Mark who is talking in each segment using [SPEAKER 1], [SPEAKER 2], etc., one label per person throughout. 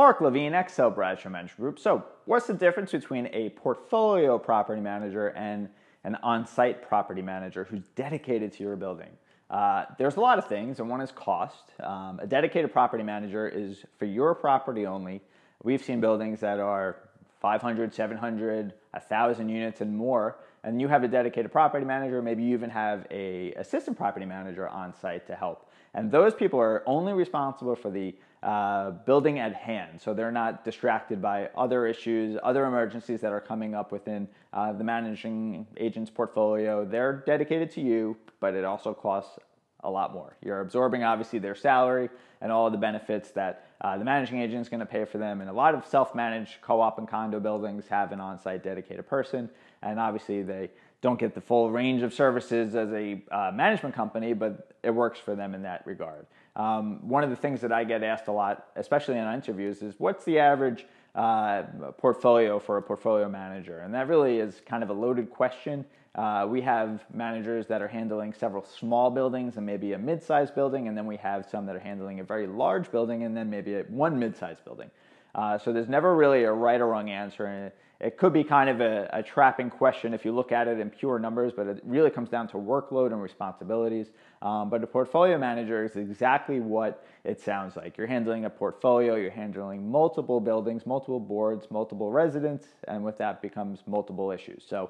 [SPEAKER 1] Mark Levine, Excel Bradshaw Management Group. So what's the difference between a portfolio property manager and an on-site property manager who's dedicated to your building? There's a lot of things, and one is cost. A dedicated property manager is for your property only. We've seen buildings that are 500, 700, 1,000 units and more, and you have a dedicated property manager. Maybe you even have an assistant property manager on site to help. And those people are only responsible for the building at hand, so they're not distracted by other issues, other emergencies that are coming up within the managing agent's portfolio. They're dedicated to you, but it also costs a lot more. You're absorbing, obviously, their salary and all of the benefits that the managing agent is going to pay for them. And a lot of self-managed co-op and condo buildings have an on-site dedicated person, and obviously they don't get the full range of services as a management company, but it works for them in that regard. One of the things that I get asked a lot, especially in interviews, is what's the average portfolio for a portfolio manager? And that really is kind of a loaded question. We have managers that are handling several small buildings and maybe a mid-sized building, and then we have some that are handling a very large building and then maybe one mid-sized building. So there's never really a right or wrong answer, and it could be kind of a trapping question if you look at it in pure numbers, but it really comes down to workload and responsibilities. But a portfolio manager is exactly what it sounds like. You're handling a portfolio, you're handling multiple buildings, multiple boards, multiple residents, and with that becomes multiple issues. So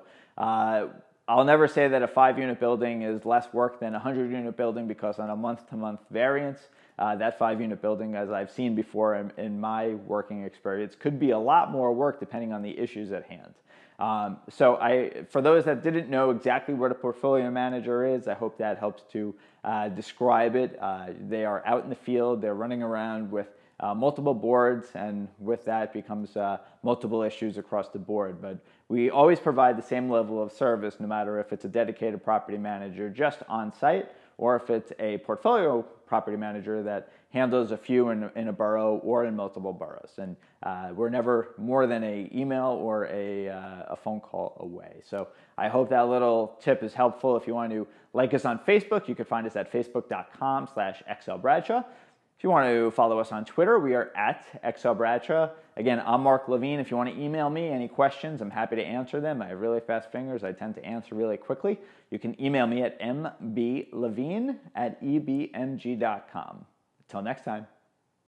[SPEAKER 1] I'll never say that a 5-unit building is less work than a 100-unit building, because on a month-to-month variance, that 5-unit building, as I've seen before in my working experience, could be a lot more work depending on the issues at hand. For those that didn't know exactly what a portfolio manager is, I hope that helps to describe it. They are out in the field, they're running around with multiple boards, and with that becomes multiple issues across the board. But we always provide the same level of service, no matter if it's a dedicated property manager just on site, or if it's a portfolio property manager that handles a few in a borough or in multiple boroughs. And we're never more than an email or a phone call away. So I hope that little tip is helpful. If you want to like us on Facebook, you can find us at facebook.com/XLBradshaw. If you want to follow us on Twitter, we are at Excel Bradshaw. Again, I'm Mark Levine. If you want to email me any questions, I'm happy to answer them. I have really fast fingers. I tend to answer really quickly. You can email me at mblevine@ebmg.com. Until next time.